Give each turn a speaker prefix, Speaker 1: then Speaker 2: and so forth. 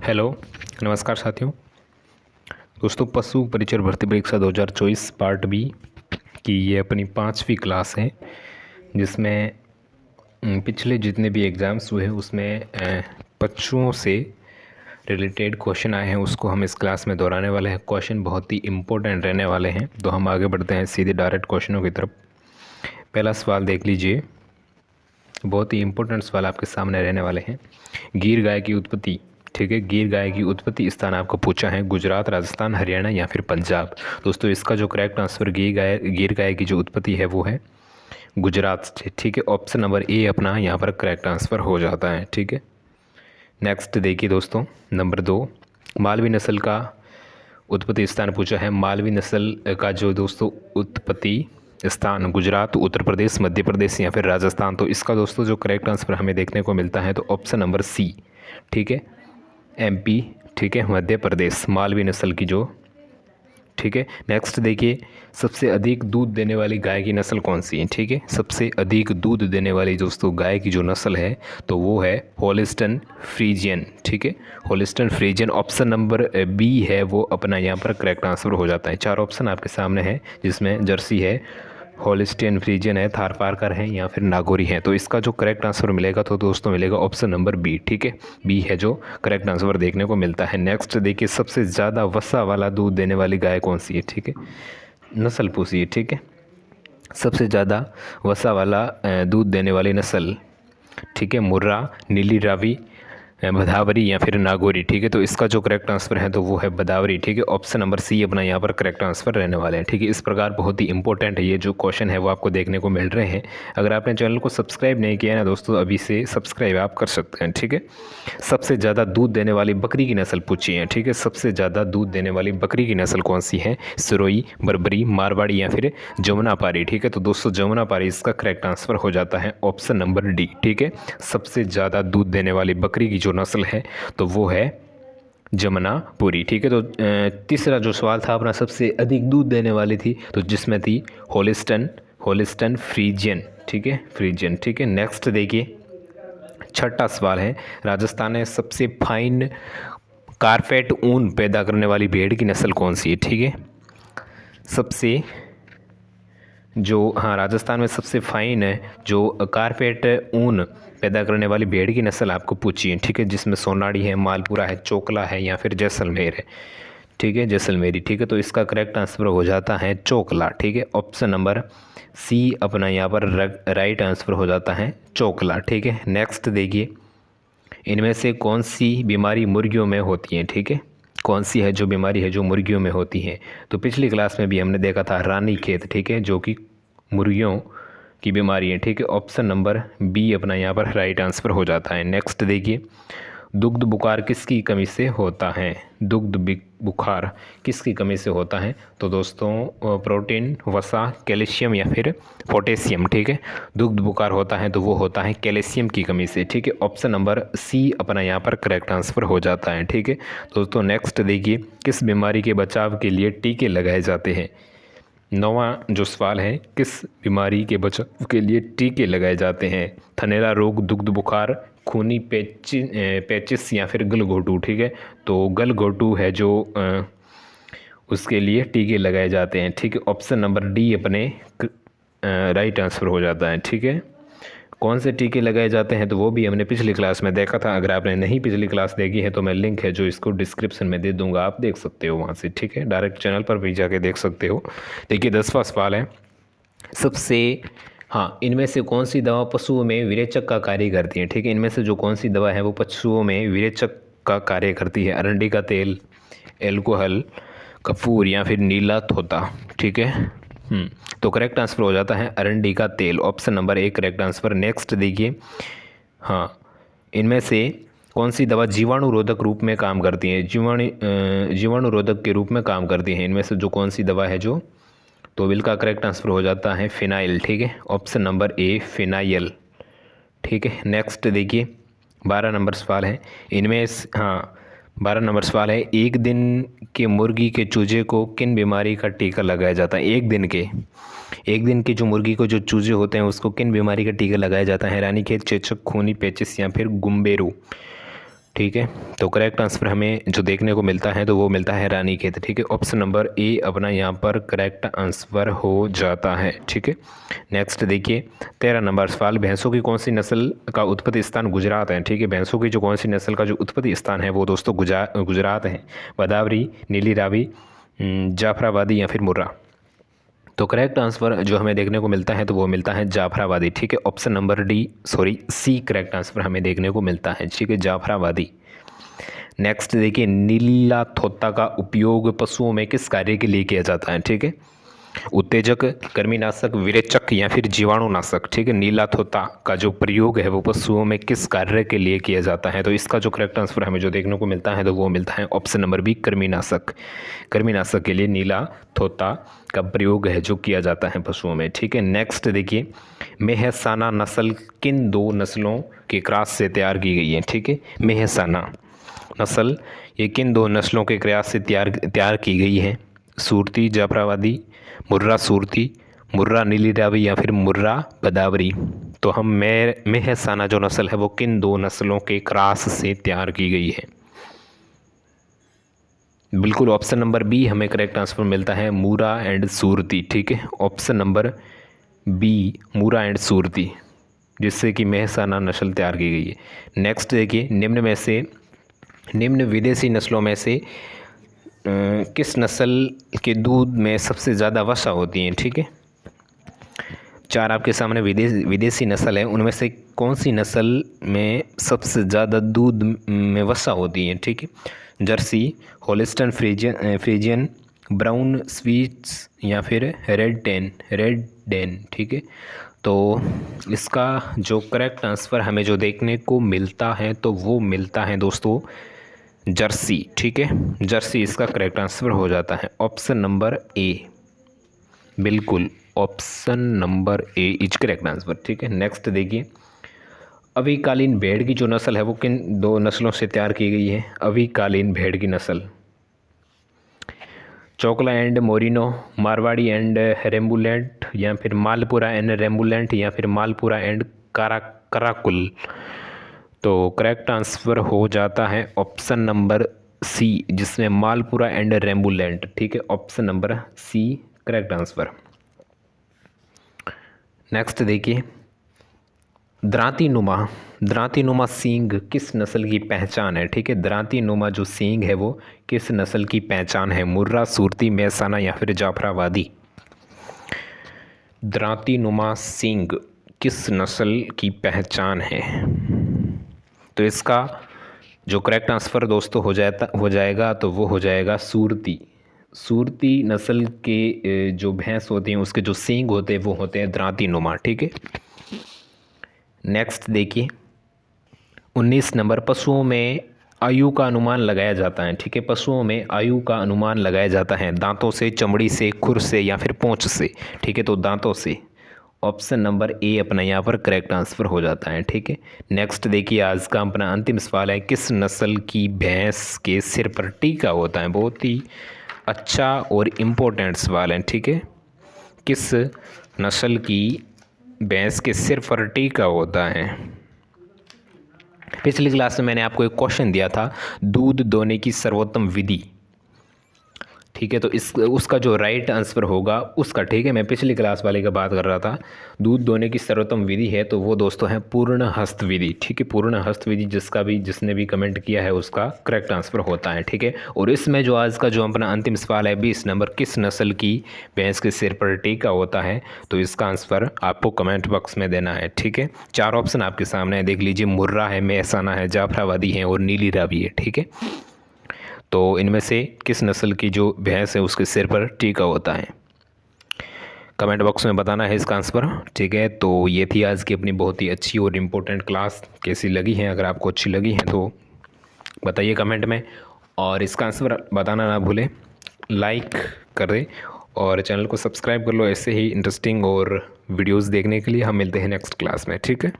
Speaker 1: Hello, नमस्कार साथियों। दोस्तों, पशु परिचर भर्ती परीक्षा 2024 पार्ट बी की ये अपनी 5वीं क्लास है, जिसमें पिछले जितने भी एग्ज़ाम्स हुए उसमें पशुओं से रिलेटेड क्वेश्चन आए हैं, उसको हम इस क्लास में दोहराने वाले हैं। क्वेश्चन बहुत ही इम्पोर्टेंट रहने वाले हैं, तो हम आगे बढ़ते हैं सीधे डायरेक्ट क्वेश्चनों की तरफ। पहला सवाल देख लीजिए, बहुत ही इम्पोर्टेंट सवाल आपके सामने रहने वाले हैं। गिर गाय की उत्पत्ति, ठीक है, गिर गाय की उत्पत्ति स्थान आपको पूछा है गुजरात, राजस्थान, हरियाणा या फिर पंजाब। दोस्तों, इसका जो करेक्ट आंसर गिर गाय की जो उत्पत्ति है वो है गुजरात से, ठीक है। ऑप्शन नंबर ए अपना यहाँ पर करेक्ट आंसर हो जाता है, ठीक है। नेक्स्ट देखिए दोस्तों, नंबर 2, मालवी नस्ल का उत्पत्ति स्थान पूछा है। मालवी नस्ल का जो दोस्तों उत्पत्ति स्थान गुजरात, उत्तर प्रदेश, मध्य प्रदेश या फिर राजस्थान। तो इसका दोस्तों जो करेक्ट आंसर हमें देखने को मिलता है तो ऑप्शन नंबर सी, ठीक है, एमपी, ठीक है, मध्य प्रदेश, मालवी नस्ल की जो, ठीक है। नेक्स्ट देखिए, सबसे अधिक दूध देने वाली गाय की नस्ल कौन सी है, ठीक है। सबसे अधिक दूध देने वाली दोस्तों गाय की जो नस्ल है तो वो है होलिस्टन फ्रीजियन, ठीक है, होलिस्टन फ्रीजियन। ऑप्शन नंबर बी है वो अपना यहाँ पर करेक्ट आंसर हो जाता है। 4 ऑप्शन आपके सामने है, जिसमें जर्सी है, होलिस्टियन फ्रीजियन है, थारपारकर है या फिर नागौरी है। तो इसका जो करेक्ट आंसर मिलेगा तो दोस्तों मिलेगा ऑप्शन नंबर बी, ठीक है, बी है जो करेक्ट आंसर देखने को मिलता है। नेक्स्ट देखिए, सबसे ज़्यादा वसा वाला दूध देने वाली गाय कौन सी है, ठीक है, नस्ल पूछी है, ठीक है। सबसे ज़्यादा वसा वाला दूध देने वाली नस्ल, ठीक है, मुर्रा, नीली रावी, भदावरी या फिर नागौरी, ठीक है। तो इसका जो करेक्ट आंसर है तो वो है भदावरी, ठीक है। ऑप्शन नंबर सी अपना यहाँ पर करेक्ट आंसर रहने वाले हैं, ठीक है। इस प्रकार बहुत ही इंपॉर्टेंट है ये जो क्वेश्चन है वो आपको देखने को मिल रहे हैं। अगर आपने चैनल को सब्सक्राइब नहीं किया है ना दोस्तों, अभी से सब्सक्राइब आप कर सकते हैं, ठीक है। सबसे ज़्यादा दूध देने वाली बकरी की नस्ल पूछी है, ठीक है। सबसे ज़्यादा दूध देने वाली बकरी की नस्ल कौन सी है, सिरोही, बर्बरी, मारवाड़ी या फिर जमुनापारी, ठीक है। तो दोस्तों जमुनापारी इसका करेक्ट आंसर हो जाता है ऑप्शन नंबर डी, ठीक है। सबसे ज़्यादा दूध देने वाली बकरी की जो नस्ल है तो वो है जमुनापुरी, ठीक है। तो तीसरा जो सवाल था अपना, सबसे अधिक दूध देने वाली थी तो जिसमें थी होलिस्टन फ्रीजियन, ठीक है, फ्रीजियन, ठीक है। नेक्स्ट देखिए, छठा सवाल है, राजस्थान में सबसे फाइन कारपेट ऊन पैदा करने वाली भेड़ की नस्ल कौन सी है, ठीक है। सबसे जो, हाँ, राजस्थान में सबसे फाइन है जो कारपेट ऊन पैदा करने वाली भेड़ की नस्ल आपको पूछी है, ठीक है, जिसमें सोनाड़ी है, मालपुरा है, चोकला है या फिर जैसलमेर है, ठीक है, जैसलमेरी, ठीक है। तो इसका करेक्ट आंसर हो जाता है चोकला, ठीक है। ऑप्शन नंबर सी अपना यहाँ पर राइट आंसर हो जाता है चोकला, ठीक है। नेक्स्ट देखिए, इनमें से कौन सी बीमारी मुर्गियों में होती है, ठीक है, कौन सी है जो बीमारी है जो मुर्गियों में होती है। तो पिछली क्लास में भी हमने देखा था रानी खेत, ठीक है, जो कि मुर्गियों की बीमारी है, ठीक है। ऑप्शन नंबर बी अपना यहाँ पर राइट आंसर हो जाता है। नेक्स्ट देखिए, दुग्ध बुखार किसकी कमी से होता है, दुग्ध बुखार किसकी कमी से होता है। तो दोस्तों प्रोटीन, वसा, कैल्शियम या फिर पोटेशियम, ठीक है। दुग्ध बुखार होता है तो वो होता है कैल्शियम की कमी से, ठीक है। ऑप्शन नंबर सी अपना यहाँ पर करेक्ट आंसर हो जाता है, ठीक है। दोस्तों नेक्स्ट देखिए, किस बीमारी के बचाव के लिए टीके लगाए जाते हैं। 9वां जो सवाल है, किस बीमारी के बचाव के लिए टीके लगाए जाते हैं। थनैला रोग, दुग्ध बुखार, खूनी पेचिस या फिर गलघोटू, ठीक है। तो गलघोटू है जो उसके लिए टीके लगाए जाते हैं, ठीक है। ऑप्शन नंबर डी अपने राइट आंसर हो जाता है, ठीक है। कौन से टीके लगाए जाते हैं तो वो भी हमने पिछली क्लास में देखा था। अगर आपने नहीं पिछली क्लास देखी है तो मैं लिंक है जो इसको डिस्क्रिप्शन में दे दूंगा, आप देख सकते हो वहाँ से, ठीक है, डायरेक्ट चैनल पर भी जाके देख सकते हो। देखिए 10वां सवाल है, सबसे, हाँ, इनमें से कौन सी दवा पशुओं में विरेचक का कार्य करती है, ठीक है। इनमें से जो कौन सी दवा है वो पशुओं में विरेचक का कार्य करती है। अरंडी का तेल, एल्कोहल, कपूर या फिर नीला थोता, ठीक है। तो करेक्ट आंसर हो जाता है अरंडी का तेल, option number A correct answer. Next देखिए, हाँ, इनमें से कौन सी दवा जीवाणुरोधक रूप में काम करती है, जीवाणुरोधक के रूप में काम करती है। इनमें से जो कौन सी दवा है जो, तो बिल का करेक्ट आंसर हो जाता है फिनाइल, ठीक है। ऑप्शन नंबर ए फिनाइल, ठीक है। नेक्स्ट देखिए, 12 नंबर सवाल है, इनमें, हाँ, 12 नंबर सवाल है, एक दिन के मुर्गी के चूजे को किन बीमारी का टीका लगाया जाता है। एक दिन के जो मुर्गी को जो चूजे होते हैं उसको किन बीमारी का टीका लगाया जाता है। रानीखेत, चेचक, खूनी पेचिस या फिर गुम्बेरू, ठीक है। तो करेक्ट आंसर हमें जो देखने को मिलता है तो वो मिलता है रानीखेत। ठीक है, ऑप्शन नंबर ए अपना यहाँ पर करेक्ट आंसर हो जाता है। ठीक है, नेक्स्ट देखिए 13 नंबर सवाल, भैंसों की कौन सी नस्ल का उत्पत्ति स्थान गुजरात है। ठीक है, भैंसों की जो कौन सी नस्ल का जो उत्पत्ति स्थान है वो दोस्तों गुजरात है। गोदावरी, नीली रावी, जाफराबादी या फिर मुर्रा। तो करेक्ट आंसर जो हमें देखने को मिलता है तो वो मिलता है जाफराबादी। ठीक है, option number C correct answer हमें देखने को मिलता है। ठीक है, जाफराबादी। नेक्स्ट देखिए नीला थोत्ता का उपयोग पशुओं में किस कार्य के लिए किया जाता है। ठीक है, उत्तेजक, कृमिनाशक, विरेचक या फिर जीवाणुनाशक। ठीक है, नीला थोत्ता का जो प्रयोग है वो पशुओं में किस कार्य के लिए किया जाता है। तो इसका जो करेक्ट आंसर हमें जो देखने को मिलता है तो वो मिलता है ऑप्शन नंबर बी, कृमिनाशक। कृमिनाशक के लिए नीला थोत्ता का प्रयोग है जो किया जाता है पशुओं में। ठीक है, नेक्स्ट देखिए मेहसाना नस्ल किन दो नस्लों के क्रॉस से तैयार की गई है। ठीक है, मेहसाना नस्ल ये किन दो नस्लों के क्रॉस से तैयार की गई है। सूरती जाफराबादी, मुर्रा सूरती, मुर्रा नीली रावी या फिर मुर्रा गोदावरी। तो हम मेहसाना जो नस्ल है वो किन दो नस्लों के क्रॉस से तैयार की गई है। बिल्कुल ऑप्शन नंबर बी हमें करेक्ट आंसर मिलता है, मुर्रा एंड सूरती। ठीक है, option number B, Murrah and Surti, जिससे कि मेहसाना नस्ल तैयार की गई है। नेक्स्ट देखिए निम्न विदेशी नस्लों में से किस नस्ल के दूध में सबसे ज़्यादा वसा होती है। ठीक है, चार आपके सामने विदेशी नस्ल है, उनमें से कौन सी नस्ल में सबसे ज़्यादा दूध में वसा होती है। ठीक है, जर्सी, होलिस्टन फ्रीजियन, ब्राउन स्वीट्स या फिर रेड डेन। ठीक है, तो इसका जो करेक्ट आंसर हमें जो देखने को मिलता है तो वो मिलता है दोस्तों जर्सी। ठीक है, जर्सी इसका करेक्ट आंसर हो जाता है, ऑप्शन नंबर ए। बिल्कुल option number A is correct answer. ठीक है, नेक्स्ट देखिए अविकालीन भेड़ की जो नस्ल है वो किन दो नस्लों से तैयार की गई है। अविकालीन भेड़ की नस्ल चोकला एंड मोरिनो, मारवाड़ी एंड रेम्बुलेंट या फिर मालपुरा एंड रेम्बुलेंट या फिर मालपुरा एंड कराकुल। तो करेक्ट आंसर हो जाता है ऑप्शन नंबर सी, जिसमें मालपुरा एंड रेम्बुलेंट। ठीक है, option number C correct answer. Next देखिए द्रांतिनुमा सींग किस नस्ल की पहचान है। ठीक है, द्रांतिनुमा जो सींग है वो किस नस्ल की पहचान है। मुर्रा, सूरती, मेहसाना या फिर जाफराबादी। द्रांतिनुमा सींग किस नस्ल की पहचान है। तो इसका जो करेक्ट आंसर दोस्तों हो जाएगा तो वो हो जाएगा सूरती नस्ल के जो भैंस होती हैं उसके जो सींग होते हैं वो होते हैं द्रांतिनुमा। ठीक है, नेक्स्ट देखिए 19 नंबर, पशुओं में आयु का अनुमान लगाया जाता है। ठीक है, पशुओं में आयु का अनुमान लगाया जाता है दांतों से, चमड़ी से, खुर से या फिर पूंछ से। ठीक है, तो दांतों से, ऑप्शन नंबर ए अपना यहाँ पर करेक्ट आंसर हो जाता है। ठीक है, नेक्स्ट देखिए आज का अपना अंतिम सवाल है, किस नस्ल की भैंस के सिर पर टीका होता है। बहुत ही अच्छा और इम्पोर्टेंट सवाल है। ठीक है, किस नस्ल की भैंस के सिर पर टीका होता है। पिछली क्लास में मैंने आपको एक क्वेश्चन दिया था, दूध दोने की सर्वोत्तम विधि। ठीक है, तो उसका जो राइट आंसर होगा उसका, ठीक है, मैं पिछली क्लास वाले का बात कर रहा था, दूध दोने की सर्वोत्तम विधि है तो वो दोस्तों है पूर्ण हस्त विधि। ठीक है, पूर्ण हस्त विधि जिसने भी कमेंट किया है उसका करेक्ट आंसर होता है। ठीक है, और इसमें जो आज का जो अपना अंतिम सवाल है 20 नंबर, किस नस्ल की भैंस के सिर पर टीका होता है, तो इसका आंसर आपको कमेंट बॉक्स में देना है। ठीक है, चार ऑप्शन आपके सामने है, देख लीजिए, मुर्रा है, मेहसाना है, जाफराबादी है और नीली रावी है। ठीक है, तो इनमें से किस नस्ल की जो भैंस है उसके सिर पर टीका होता है, कमेंट बॉक्स में बताना है इसका आंसर। ठीक है, तो ये थी आज की अपनी बहुत ही अच्छी और इम्पोर्टेंट क्लास। कैसी लगी है, अगर आपको अच्छी लगी है तो बताइए कमेंट में, और इसका आंसर बताना ना भूलें, लाइक कर दें और चैनल को सब्सक्राइब कर लो ऐसे ही इंटरेस्टिंग और वीडियोज़ देखने के लिए। हम मिलते हैं नेक्स्ट क्लास में। ठीक है।